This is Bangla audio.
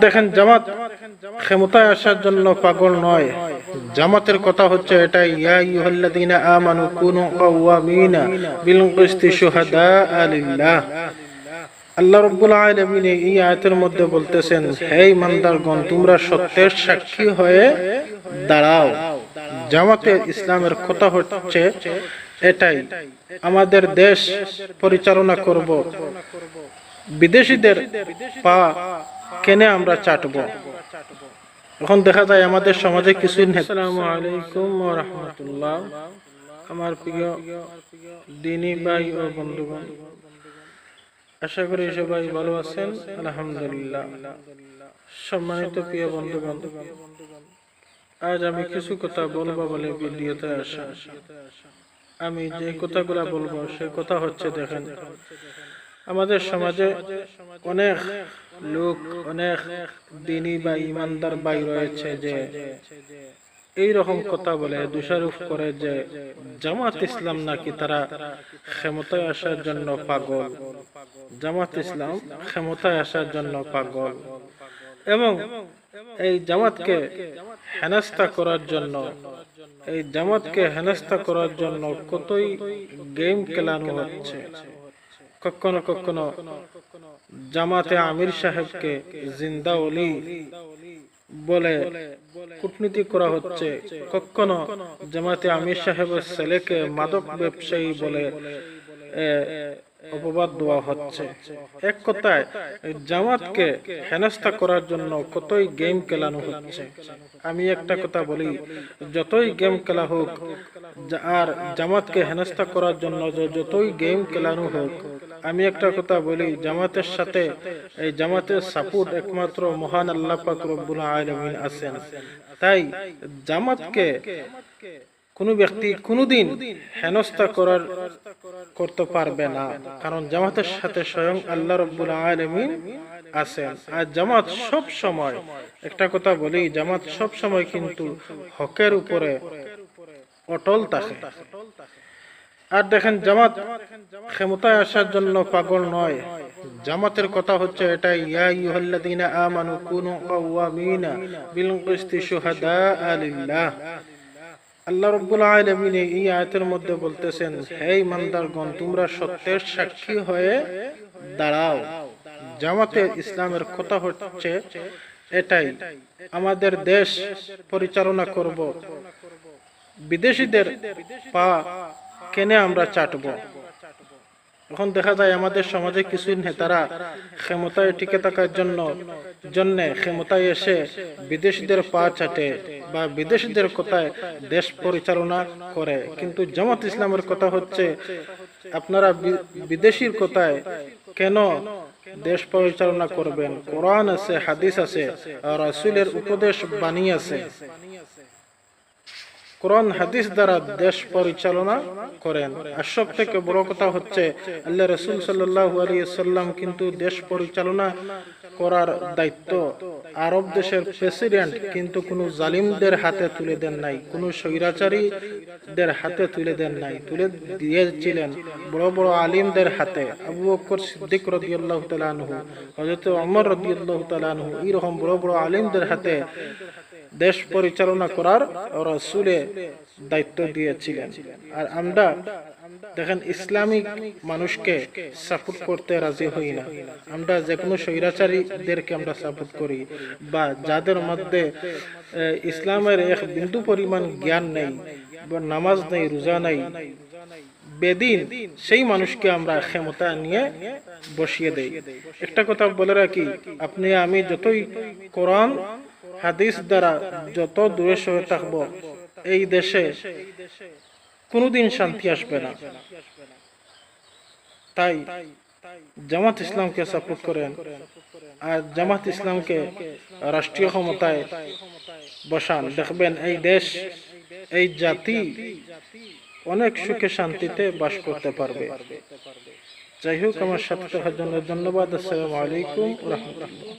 দেখেন, জামাত ক্ষমতায় আসার জন্য পাগল নয়। জামাতের কথা হচ্ছে এটাই, ইয়া আইয়ুহাল্লাযীনা আমানু কুনু কাওয়ামিনা বিল কিসতি শুহাদাআ লিল্লাহ। আল্লাহ রাব্বুল আলামিন এই আয়াতের মধ্যে বলতেছেন, হে ইমানদারগণ, তোমরা সত্যের সাক্ষী হয়ে দাঁড়াও। জামাতে ইসলামের কথা হচ্ছে এটাই, আমাদের দেশ পরিচালনা করব, বিদেশিদের পা কেনে আমরা চাটব। এখন দেখা যায় আমাদের সমাজে কিছু। আসসালামু আলাইকুম ওয়া রাহমাতুল্লাহ। আমার প্রিয় দ্বীনী ভাই ও বন্ধুগণ, আশা করি সবাই ভালো আছেন, আলহামদুলিল্লাহ। সম্মানিত প্রিয় বন্ধুগণ, আজ আমি কিছু কথা বলবো বলে ভিডিওতে আসা। আমি যে কথাগুলো বলবো সে কথা হচ্ছে, দেখেন, আমাদের সমাজে অনেক লোক, অনেক দ্বীনী বা ইমানদার ভাই রয়েছে যে এই রকম কথা বলে, দোষারোপ করে যে জামাত ইসলাম নাকি তারা ক্ষমতায় আসার জন্য পাগল, জামাত ইসলাম ক্ষমতায় আসার জন্য পাগল, এবং এই জামাতকে হেনস্থা করার জন্য, এই জামাতকে হেনস্থা করার জন্য কতই গেম খেলানো হচ্ছে। কখনো কখনো জামাতে আমির সাহেবকে জিন্দা ওলি বলে কূটনীতি করা হচ্ছে, কখনো জামাতে আমির সাহেবের ছেলেকে মাদক ব্যবসায়ী বলে অপবাদ দেওয়া হচ্ছে। এক কথায় জামাতকে হেনস্থা করার জন্য কতই গেম খেলানো হচ্ছে। আমি একটা কথা বলি, যতই গেম খেলা হোক আর জামাতকে হেনস্থা করার জন্য যতই গেম খেলানো হোক, আমি একটা কথা বলি, জামাতের সাথে, এই জামাতের সাপোর্ট একমাত্র মহান আল্লাহ পাক রব্বুল আলামিন আছেন। তাই জামাতকে কোনো ব্যক্তি কোনোদিন হেনস্থা করতে পারবে না, কারণ জামাতের সাথে স্বয়ং আল্লাহ রাব্বুল আলামিন আছেন। আর জামাত সব সময়, একটা কথা বলি, জামাত সব সময় কিন্তু হকের উপরে অটল থাকে। আর দেখেন, জামাত ক্ষমতায় আসার জন্য পাগল নয়। জামাতের কথা হচ্ছে এটাই, ইয়া আইয়ুহাল্লাযীনা আমানু কুনু কাওয়ামিনা বিল কিসতি শুহাদাআ লিল্লাহ। আল্লাহ রাব্বুল আলামিন এই আয়াতের মধ্যে বলতেছেন, হে ইমানদারগণ, তোমরা সত্যের সাক্ষী হয়ে দাঁড়াও। জামাতে ইসলামের কথা হচ্ছে এটাই, আমাদের দেশ পরিচালনা করব, বিদেশিদের পা কেনে আমরা চাটব। এখন দেখা যায় আমাদের সমাজে কিছু নেতারা ক্ষমতায় টিকে থাকার জন্য ক্ষমতায় এসে বিদেশিদের পা চাটে বা বিদেশিদের কথায় দেশ পরিচালনা করে। কিন্তু জামাত ইসলামের কথা হচ্ছে, আপনারা বিদেশির কথায় কেন দেশ পরিচালনা করবেন? কোরআন আছে, হাদিস আছে, রাসূলের উপদেশ বাণী আছে। কোরআন হাদিস দ্বারা দেশ পরিচালনা করেন। আর সব থেকে বড় কথা হচ্ছে, আল্লাহ রাসূল সাল্লাল্লাহু আলাইহি ওয়াসাল্লাম কিন্তু দেশ পরিচালনা করার দায়িত্ব আরব দেশের প্রেসিডেন্ট কিন্তু কোনো জালিমদের হাতে তুলে দেন নাই, কোনো স্বৈরাচারীদের হাতে তুলে দেন নাই, তুলে দিয়েছিলেন বড় বড় আলিমদের হাতে। আবু বকর সিদ্দিক রাদিয়াল্লাহু তাআলা আনহু, হযরত ওমর রাদিয়াল্লাহু তাআলা আনহু, এরকম বড় বড় আলিমদের হাতে দেশ পরিচালনা করার রাসূলে দায়িত্ব দিয়েছিলেন। আর আমরা দেখেন, ইসলামিক মানুষকে সাপোর্ট করতে রাজি হই না। আমরা যে কোনো স্বৈরাচারীদেরকে আমরা সাপোর্ট করি, বা যাদের মধ্যে ইসলামের এক বিন্দু পরিমাণ জ্ঞান নেই, বা নামাজ নেই, রোজা নেই, বেদিন, সেই মানুষকে আমরা ক্ষমতা নিয়ে বসিয়ে দেই। একটা কথা বলে রাখি, আপনি আমি যতই কোরআন হাদিস দ্বারা যত দূরে সরে থাকবো, এই দেশে কোনোদিন শান্তি আসবে না। তাই জামাত ইসলামকে সাপোর্ট করেন, আর জামাত ইসলামকে রাষ্ট্রীয় ক্ষমতায় বসান। দেখবেন এই দেশ, এই জাতি অনেক সুখে শান্তিতে বাস করতে পারবে। যাই হোক, আমার সাথে থাকার জন্য ধন্যবাদ। আসসালামু আলাইকুম ওয়া রাহমাতুল্লাহ।